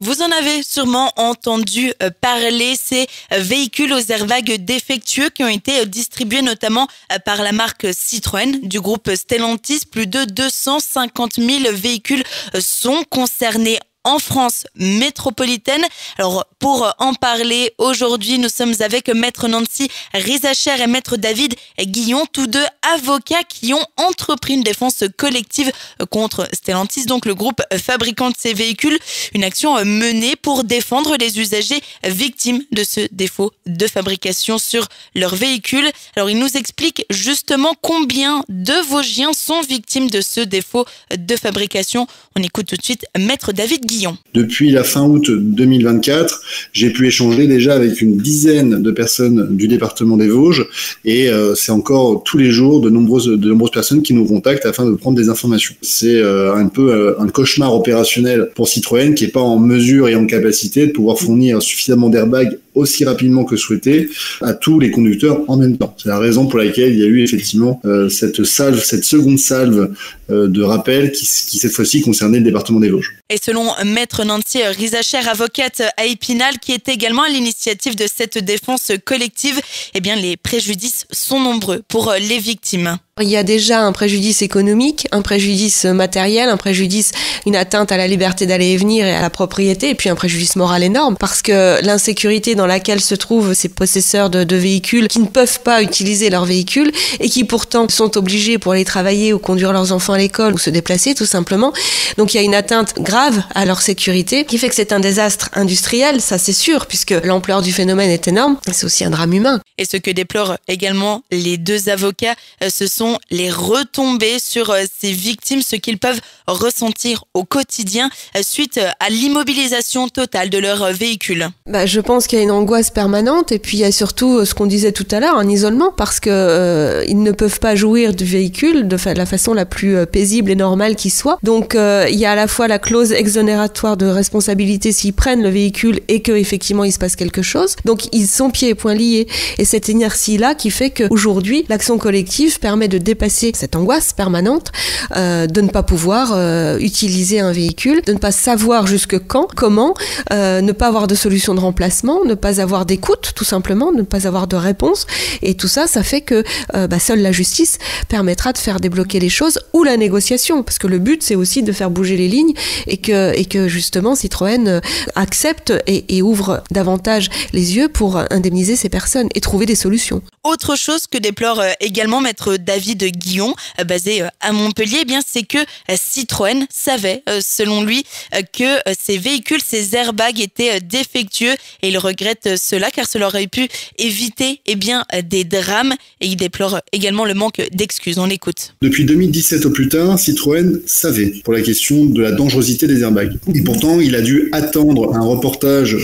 Vous en avez sûrement entendu parler, ces véhicules aux airbags défectueux qui ont été distribués notamment par la marque Citroën du groupe Stellantis. Plus de 250 000 véhicules sont concernés en France métropolitaine. Alors, pour en parler aujourd'hui, nous sommes avec Maître Nancy Rizacher et Maître David Guillon, tous deux avocats qui ont entrepris une défense collective contre Stellantis, donc le groupe fabricant de ces véhicules. Une action menée pour défendre les usagers victimes de ce défaut de fabrication sur leurs véhicules. Alors, ils nous expliquent justement combien de Vosgiens sont victimes de ce défaut de fabrication. On écoute tout de suite Maître David Guillon. Depuis la fin août 2024, j'ai pu échanger déjà avec une dizaine de personnes du département des Vosges et c'est encore tous les jours de nombreuses personnes qui nous contactent afin de prendre des informations. C'est un peu un cauchemar opérationnel pour Citroën qui n'est pas en mesure et en capacité de pouvoir fournir suffisamment d'airbags aussi rapidement que souhaité à tous les conducteurs en même temps. C'est la raison pour laquelle il y a eu effectivement cette seconde salve de rappel qui cette fois-ci concernait le département des Vosges. Et selon Maître Nancy Rizacher, avocate à Épinal, qui est également à l'initiative de cette défense collective, eh bien les préjudices sont nombreux pour les victimes. Il y a déjà un préjudice économique, un préjudice matériel, un préjudice, une atteinte à la liberté d'aller et venir et à la propriété, et puis un préjudice moral énorme, parce que l'insécurité dans laquelle se trouvent ces possesseurs de véhicules qui ne peuvent pas utiliser leurs véhicules et qui pourtant sont obligés pour aller travailler ou conduire leurs enfants à l'école ou se déplacer tout simplement. Donc il y a une atteinte grave à leur sécurité qui fait que c'est un désastre industriel, ça c'est sûr, puisque l'ampleur du phénomène est énorme, c'est aussi un drame humain. Et ce que déplorent également les deux avocats, ce sont les retombées sur ces victimes, ce qu'ils peuvent ressentir au quotidien suite à l'immobilisation totale de leur véhicule. Je pense qu'il y a une angoisse permanente et puis il y a surtout ce qu'on disait tout à l'heure, un isolement parce que ils ne peuvent pas jouir du véhicule de la façon la plus paisible et normale qui soit. Donc il y a à la fois la clause exonératoire de responsabilité s'ils prennent le véhicule et qu'effectivement il se passe quelque chose. Donc ils sont pieds et poings liés et cette inertie-là qui fait qu'aujourd'hui l'action collective permet de dépasser cette angoisse permanente, de ne pas pouvoir utiliser un véhicule, de ne pas savoir jusque quand, comment, ne pas avoir de solution de remplacement, ne pas avoir d'écoute tout simplement, ne pas avoir de réponse. Et tout ça, ça fait que seule la justice permettra de faire débloquer les choses ou la négociation. Parce que le but, c'est aussi de faire bouger les lignes et que justement Citroën accepte et ouvre davantage les yeux pour indemniser ces personnes et trouver des solutions. Autre chose que déplore également Maître David Guillon, basé à Montpellier, eh bien c'est que Citroën savait, selon lui, que ces véhicules, ces airbags étaient défectueux et il regrette cela car cela aurait pu éviter des drames et il déplore également le manque d'excuses. On l'écoute. Depuis 2017 au plus tard, Citroën savait pour la question de la dangerosité des airbags. Et pourtant, il a dû attendre un reportage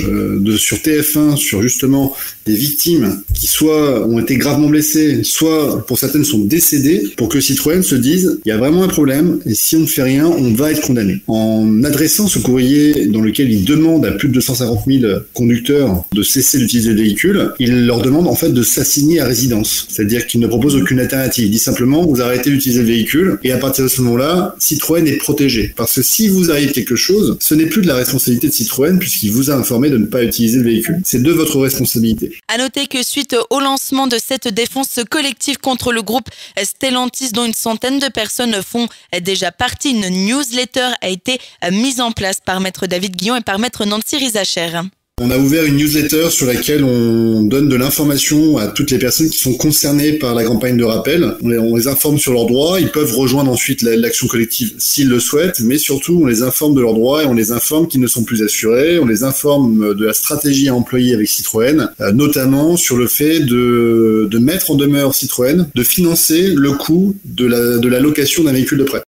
sur TF1 sur justement des victimes qui soit ont été gravement blessées, soit pour certaines sont décédées, pour que Citroën se dise il y a vraiment un problème et si on ne fait rien, on va être condamné. En adressant ce courrier dans lequel il demande à plus de 250 000 conducteurs de cesser d'utiliser le véhicule, il leur demande en fait de s'assigner à résidence. C'est-à-dire qu'il ne propose aucune alternative. Il dit simplement vous arrêtez d'utiliser le véhicule et à partir de ce moment-là, Citroën est protégé. Parce que si vous arrive quelque chose, ce n'est plus de la responsabilité de Citroën puisqu'il vous a informé de ne pas utiliser le véhicule. C'est de votre responsabilité. À noter que suite au lancement de cette défense collective contre le groupe Stellantis, dont une centaine de personnes font déjà partie, une newsletter a été mise en place par Maître David Guillon et par Maître Nancy Rizacher. On a ouvert une newsletter sur laquelle on donne de l'information à toutes les personnes qui sont concernées par la campagne de rappel. On les informe sur leurs droits, ils peuvent rejoindre ensuite l'action collective s'ils le souhaitent, mais surtout on les informe de leurs droits et on les informe qu'ils ne sont plus assurés, on les informe de la stratégie à employer avec Citroën, notamment sur le fait de mettre en demeure Citroën de financer le coût de la location d'un véhicule de prêt.